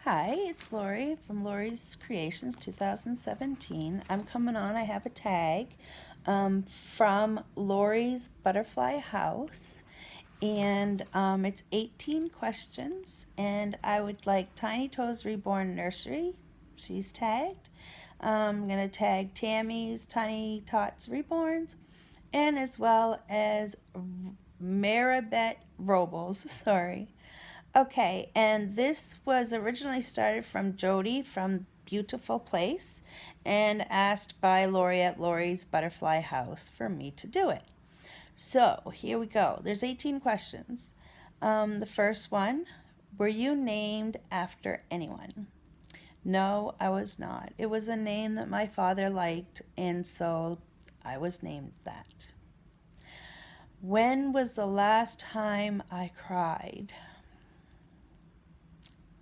Hi, it's Lori from Lori's Creations 2017. I'm coming on. I have a tag from Lori's Butterfly House, and it's 18 questions. And I would like Tiny Toes Reborn Nursery. She's tagged. I'm going to tag Tammy's Tiny Tots Reborns, and as well as Maribeth Robles. Sorry. Okay, and this was originally started from Jody from Beautiful Place and asked by Lori at Lori's Butterfly House for me to do it. So here we go. There's 18 questions. The first one, were you named after anyone? No, I was not. It was a name that my father liked, and so I was named that. When was the last time I cried?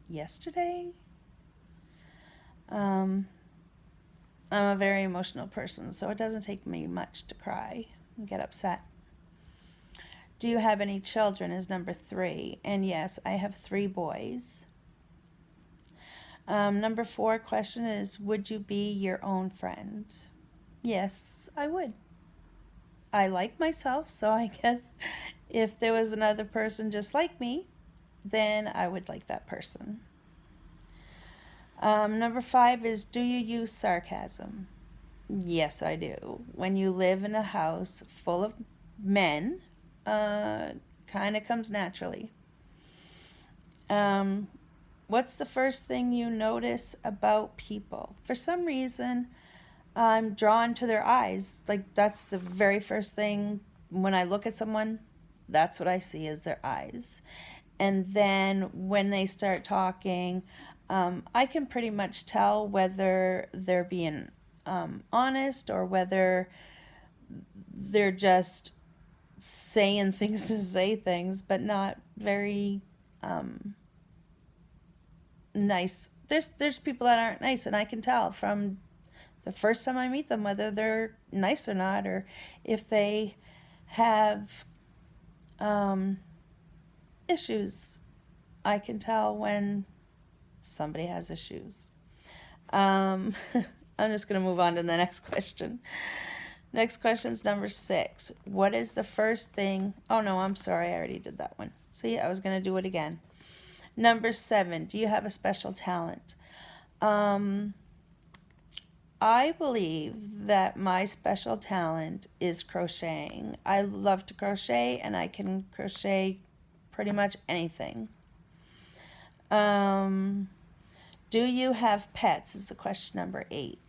Yesterday. I'm a very emotional person, so it doesn't take me much to cry and get upset. Do you have any children is number 3. And yes, I have 3 boys. Number 4 question is, would you be your own friend? Yes, I would. I like myself, so I guess if there was another person just like me, then I would like that person. Number 5 is, do you use sarcasm? Yes, I do. When you live in a house full of men, kind of comes naturally. What's the first thing you notice about people? For some reason, I'm drawn to their eyes. Like, that's the very first thing when I look at someone, that's what I see is their eyes. And then when they start talking, I can pretty much tell whether they're being honest or whether they're just saying things to say things, but not very nice. There's people that aren't nice, and I can tell from the first time I meet them whether they're nice or not, or if they have issues. I can tell when somebody has issues. I'm just going to move on to the next question. Next question is number 6. What is the first thing? Oh, no, I'm sorry. I already did that one. See, I was going to do it again. Number 7. Do you have a special talent? I believe that my special talent is crocheting. I love to crochet, and I can crochet pretty much anything. Do you have pets is the question number 8.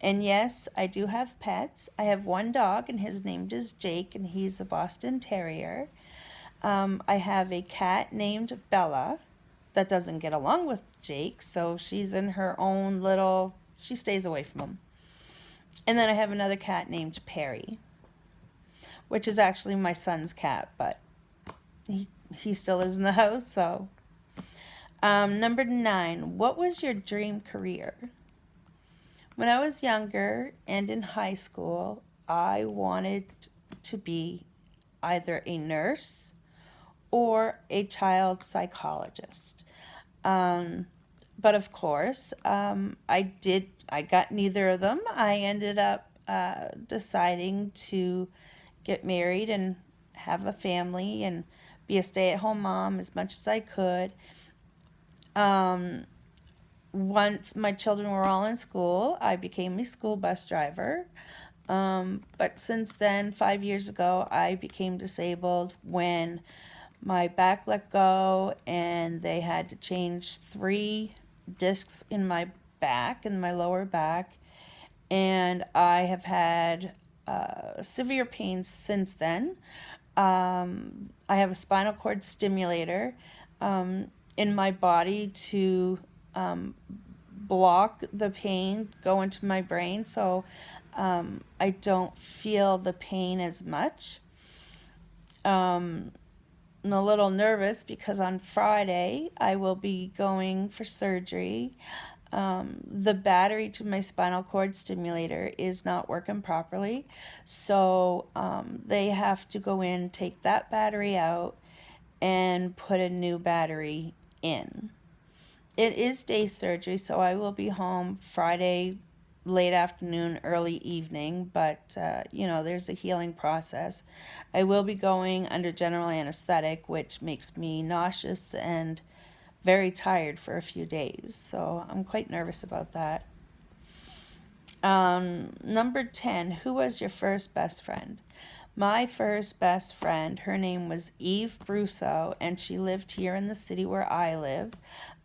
And yes, I do have pets. I have one dog, and his name is Jake, and he's a Boston Terrier. I have a cat named Bella that doesn't get along with Jake, so she's in her own little, she stays away from him. And then I have another cat named Perry, which is actually my son's cat, but he still lives in the house, so. Number 9, what was your dream career? When I was younger and in high school, I wanted to be either a nurse or a child psychologist. But of course, I got neither of them. I ended up deciding to get married and have a family and be a stay-at-home mom as much as I could. Once my children were all in school, I became a school bus driver. But since then, 5 years ago, I became disabled when my back let go and they had to change 3 discs in my back, in my lower back. And I have had severe pain since then. I have a spinal cord stimulator in my body to block the pain go into my brain, so I don't feel the pain as much. I'm a little nervous because on Friday I will be going for surgery. The battery to my spinal cord stimulator is not working properly, so they have to go in, take that battery out, and put a new battery in. It is day surgery, so I will be home Friday late afternoon, early evening, but there's a healing process. I will be going under general anesthetic, which makes me nauseous and very tired for a few days, so I'm quite nervous about that. Number 10, who was your first best friend? My first best friend, her name was Eve Brousseau, and she lived here in the city where I live.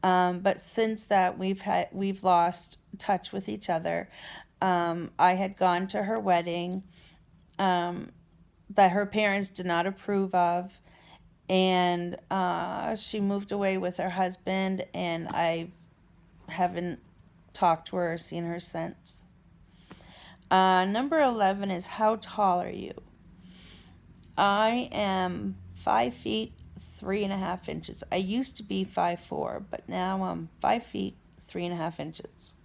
But since that, we've lost touch with each other. I had gone to her wedding that her parents did not approve of, and she moved away with her husband, and I haven't talked to her or seen her since. Number 11 is, how tall are you? I am 5 feet 3.5 inches. I used to be 5'4", but now I'm 5 feet 3.5 inches.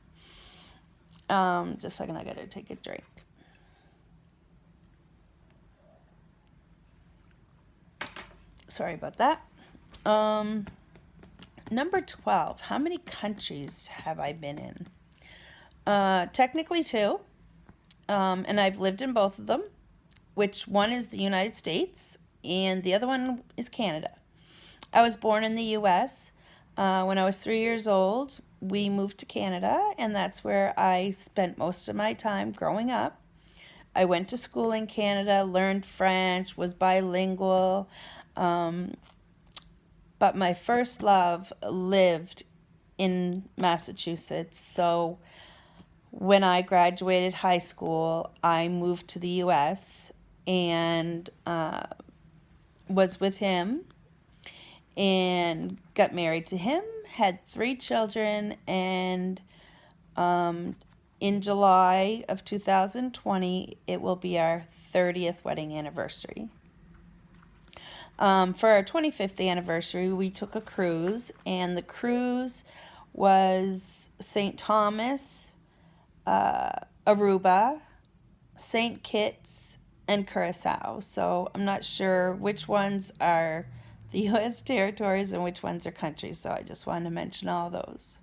Just a second, I gotta take a drink. Sorry about that. Number 12, how many countries have I been in? Technically 2, and I've lived in both of them, which one is the United States and the other one is Canada. I was born in the U.S. When I was 3 years old, we moved to Canada, and that's where I spent most of my time growing up. I went to school in Canada, learned French, was bilingual, but my first love lived in Massachusetts. So when I graduated high school, I moved to the U.S. and was with him and got married to him, had 3 children, and in July of 2020, it will be our 30th wedding anniversary. For our 25th anniversary, we took a cruise, and the cruise was St. Thomas, Aruba, St. Kitts, and Curacao. So I'm not sure which ones are the U.S. territories and which ones are countries, so I just wanted to mention all those.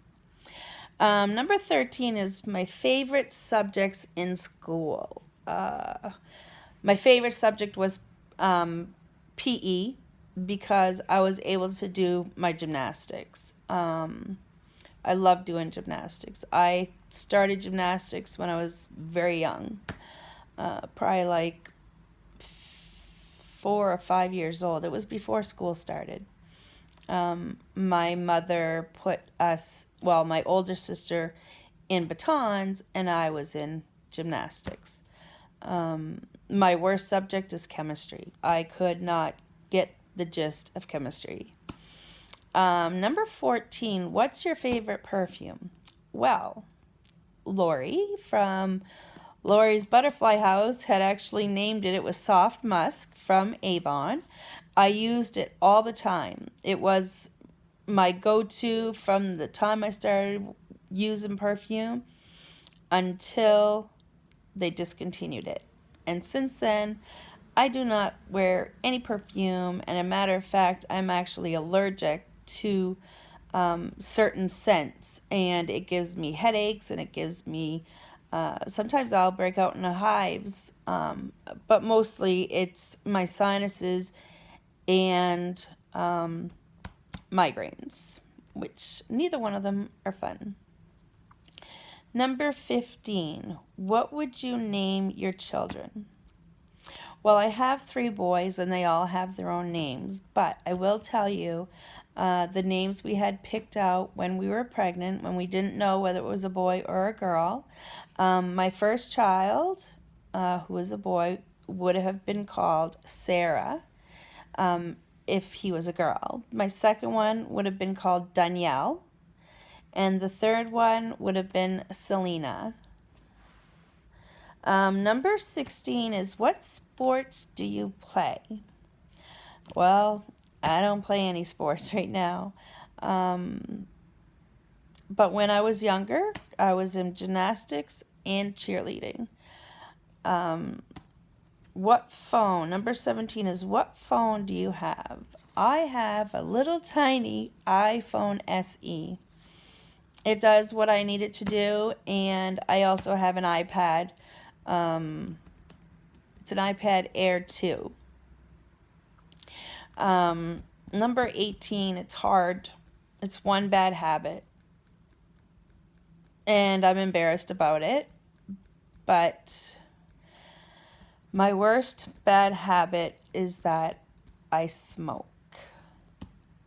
Number 13 is my favorite subjects in school. My favorite subject was PE, because I was able to do my gymnastics. I love doing gymnastics. I started gymnastics when I was very young, probably like 4 or 5 years old. It was before school started. My mother put us, my older sister, in batons, and I was in gymnastics. My worst subject is chemistry. I could not get the gist of chemistry. Number 14, what's your favorite perfume? Well, Lori from Lori's Butterfly House had actually named it. It was Soft Musk from Avon. I used it all the time. It was my go-to from the time I started using perfume until they discontinued it. And since then, I do not wear any perfume, and a matter of fact, I'm actually allergic to certain scents, and it gives me headaches, and it gives me sometimes I'll break out into hives, but mostly it's my sinuses and migraines, which neither one of them are fun. Number 15, what would you name your children? Well, I have 3 boys, and they all have their own names, but I will tell you the names we had picked out when we were pregnant, when we didn't know whether it was a boy or a girl. My first child, who was a boy, would have been called Sarah if he was a girl. My second one would have been called Danielle, and the third one would have been Selena. Number 16 is, what sports do you play? Well, I don't play any sports right now. But when I was younger, I was in gymnastics and cheerleading. What phone? Number 17 is, what phone do you have? I have a little tiny iPhone SE. It does what I need it to do, and I also have an iPad. It's an iPad Air 2. Number 18, it's hard. It's one bad habit. And I'm embarrassed about it. But my worst bad habit is that I smoke.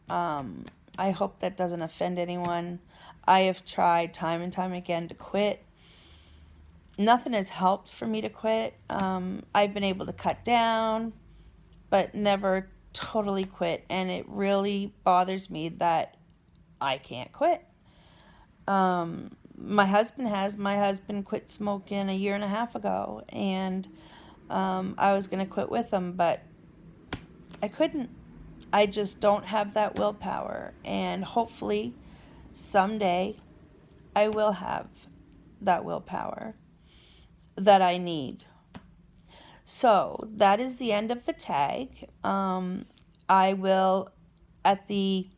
I hope that doesn't offend anyone. I have tried time and time again to quit. Nothing has helped for me to quit. I've been able to cut down, but never totally quit. And it really bothers me that I can't quit. My husband has. My husband quit smoking a year and a half ago, and I was going to quit with him, but I couldn't. I just don't have that willpower, and hopefully someday I will have that willpower that I need. So that is the end of the tag. I will, in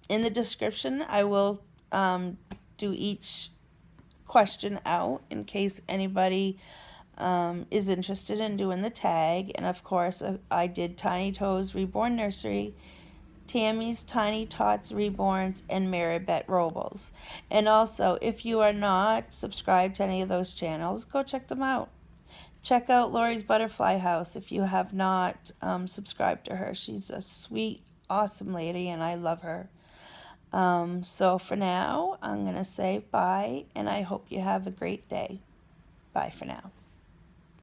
the description, I will do each question out in case anybody is interested in doing the tag. And of course, I did Tiny Toes Reborn Nursery, Tammy's Tiny Tots Reborns, and Maribeth Robles. And also, if you are not subscribed to any of those channels, go check them out. Check out Lori's Butterfly House if you have not subscribed to her. She's a sweet, awesome lady, and I love her. So for now, I'm going to say bye, and I hope you have a great day. Bye for now.